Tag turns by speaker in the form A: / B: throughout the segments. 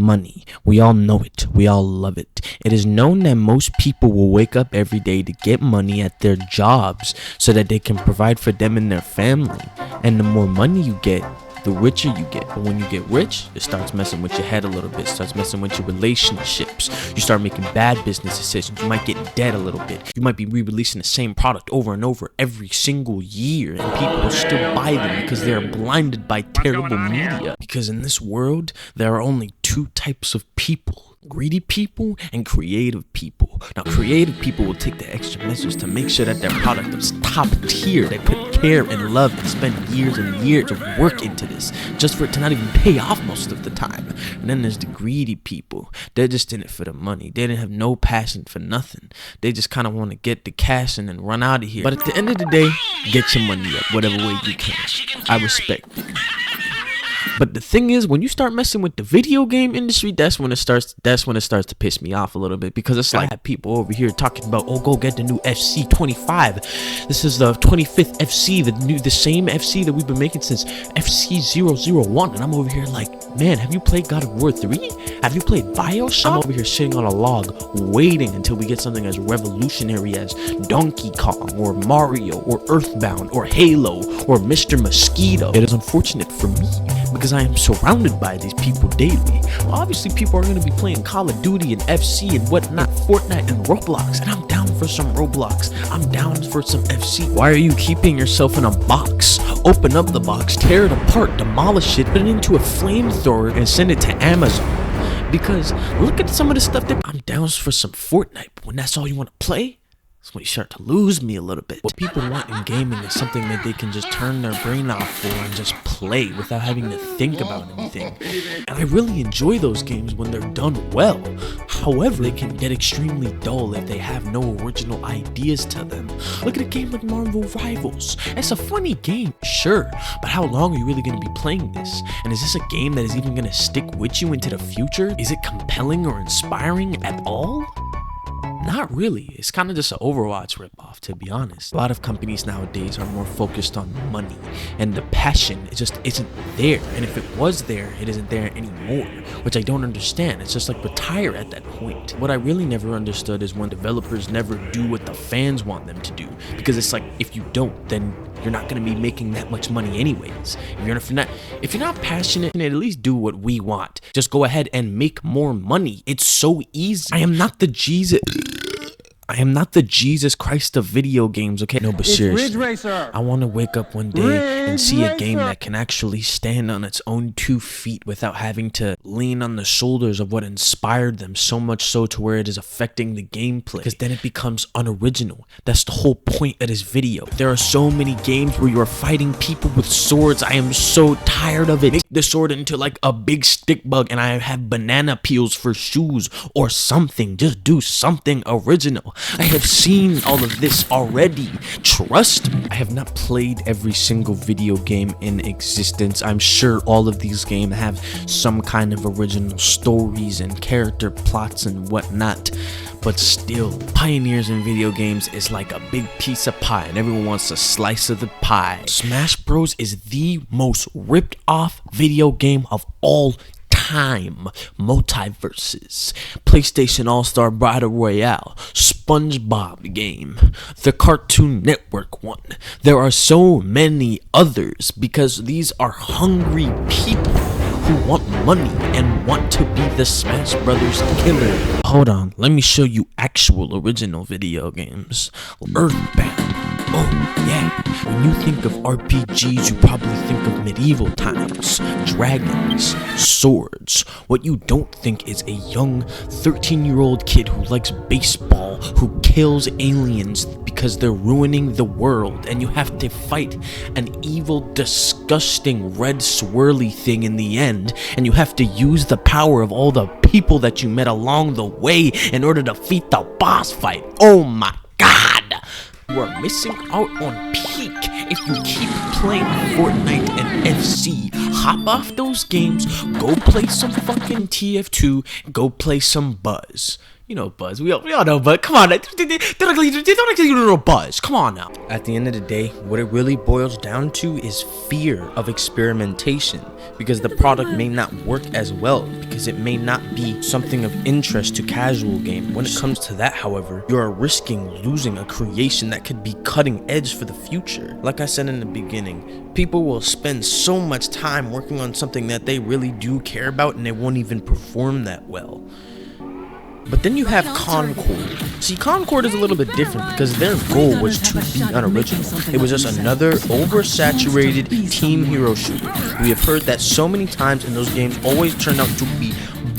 A: money. We all know it. We all love it. It is known that most people will wake up every day to get money at their jobs so that they can provide for them and their family. And the more money you get, the richer you get. But when you get rich, it starts messing with your head a little bit. It starts messing with your relationships. You start making bad business decisions. You might get in debt a little bit. You might be re-releasing the same product over and over every single year, and people will still buy them because they're blinded by terrible media. Because in this world, there are only two types of people: greedy people and creative people. Now, creative people will take the extra measures to make sure that their product is top tier. They put care and love and spend years and years of work into this just for it to not even pay off most of the time. And then there's the greedy people. They're just in it for the money. They didn't have no passion for nothing. They just kind of want to get the cash and then run out of here. But at the end of the day, get your money up whatever way you can. I respect it. But the thing is, when you start messing with the video game industry, that's when it starts to piss me off a little bit, because it's like people over here talking about, oh, go get the new FC 25. This is the 25th FC, the same FC that we've been making since FC 001. And I'm over here like, man, have you played God of War 3? Have you played BioShock? I'm over here sitting on a log waiting until we get something as revolutionary as Donkey Kong or Mario or Earthbound or Halo or Mr. Mosquito. It is unfortunate for me because I am surrounded by these people daily. Well, obviously people are going to be playing Call of Duty and FC and whatnot, Fortnite and Roblox, and I'm down for some Roblox. I'm down for some FC. Why are you keeping yourself in a box? Open up the box, tear it apart, demolish it, put it into a flamethrower and send it to Amazon. Because look at some of the stuff that I'm down for some Fortnite, but when that's all you want to play, that's when you start to lose me a little bit. What people want in gaming is something that they can just turn their brain off for and just play without having to think about anything. And I really enjoy those games when they're done well. However, they can get extremely dull if they have no original ideas to them. Look at a game like Marvel Rivals. It's a funny game, sure, but how long are you really going to be playing this? And is this a game that is even going to stick with you into the future? Is it compelling or inspiring at all? Not really. It's kind of just an Overwatch ripoff, to be honest. A lot of companies nowadays are more focused on money, and the passion just isn't there. And if it was there, it isn't there anymore, which I don't understand. It's just like retire at that point. What I really never understood is when developers never do what the fans want them to do, because it's like, if you don't, then you're not going to be making that much money anyways. If you're not passionate, at least do what we want. Just go ahead and make more money. It's so easy. I am not the Jesus Christ of video games, okay? No, but seriously, I want to wake up one day and see a game that can actually stand on its own 2 feet without having to lean on the shoulders of what inspired them, so much so to where it is affecting the gameplay, because then it becomes unoriginal. That's the whole point of this video. There are so many games where you are fighting people with swords. I am so tired of it. Make the sword into like a big stick bug and I have banana peels for shoes or something. Just do something original. I have seen all of this already. Trust me. I have not played every single video game in existence. I'm sure all of these games have some kind of original stories and character plots and whatnot. But still, pioneers in video games is like a big piece of pie and everyone wants a slice of the pie. Smash Bros is the most ripped off video game of all time. Multiverses, PlayStation All-Star Battle Royale, SpongeBob game, the Cartoon Network one. There are so many others because these are hungry people who want money and want to be the Smash Brothers killer. Hold on, let me show you actual original video games. Earthbound. Oh yeah, when you think of RPGs, you probably think of medieval times, dragons, swords. What you don't think is a young 13-year-old kid who likes baseball, who kills aliens because they're ruining the world, and you have to fight an evil, disgusting, red swirly thing in the end, and you have to use the power of all the people that you met along the way in order to defeat the boss fight. Oh my god! You are missing out on peak if you keep playing Fortnite and FC. Hop off those games, go play some fucking TF2, go play some Buzz. You know Buzz. We all know Buzz. Come on. They don't actually know Buzz. Come on now. At the end of the day, what it really boils down to is fear of experimentation, because the product may not work as well, because it may not be something of interest to casual game. When it comes to that, however, you are risking losing a creation that could be cutting edge for the future. Like I said in the beginning, people will spend so much time working on something that they really do care about, and they won't even perform that well. But then you have Concord. See, Concord is a little bit different because their goal was to be unoriginal. It was just another oversaturated team hero shooter. We have heard that so many times, and those games always turn out to be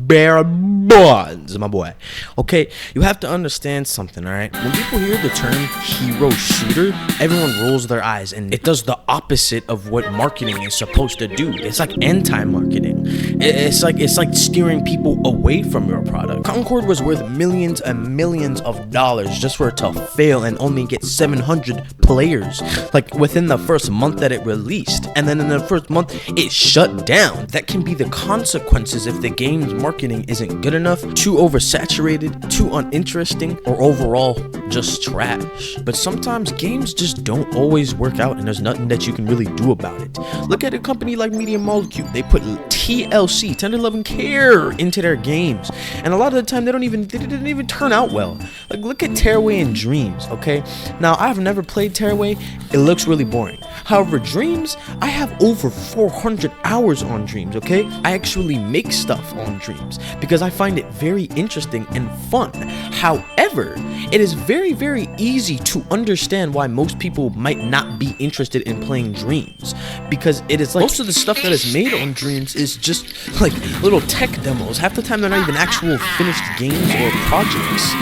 A: bare bones, my boy. Okay, you have to understand something, alright? When people hear the term hero shooter, everyone rolls their eyes, and it does the opposite of what marketing is supposed to do. It's like anti-marketing. It's like steering people away from your product. Concord was worth millions and millions of dollars just for it to fail and only get 700 players, like within the first month that it released, and then in the first month it shut down. That can be the consequences if the game's marketing isn't good enough, too oversaturated, too uninteresting, or overall just trash. But sometimes games just don't always work out, and there's nothing that you can really do about it. Look at a company like Media Molecule. They put TLC, tender love and care, into their games, and a lot of the time they didn't even turn out well. Like, look at Tearaway and Dreams. Okay, now I've never played Tearaway. It looks really boring. However, Dreams, I have over 400 hours on Dreams. Okay, I actually make stuff on Dreams because I find it very interesting and fun. However, it is very easy to understand why most people might not be interested in playing Dreams, because it is like most of the stuff that is made on Dreams is just like little tech demos. Half the time they're not even actual finished games or projects.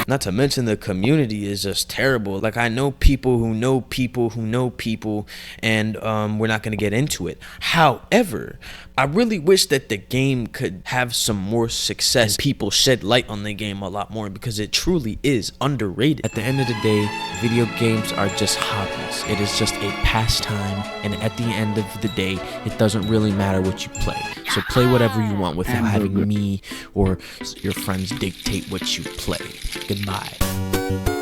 A: Not to mention the community is just terrible. Like, I know people who know people who know people, and we're not going to get into it. However, I really wish that the game could have some more success. People shed light on the game a lot more, because it truly is underrated. At the end of the day, video games are just hobbies. It is just a pastime, and at the end of the day, it doesn't really matter what you play. So play whatever you want without having me or your friends dictate what you play. Goodbye.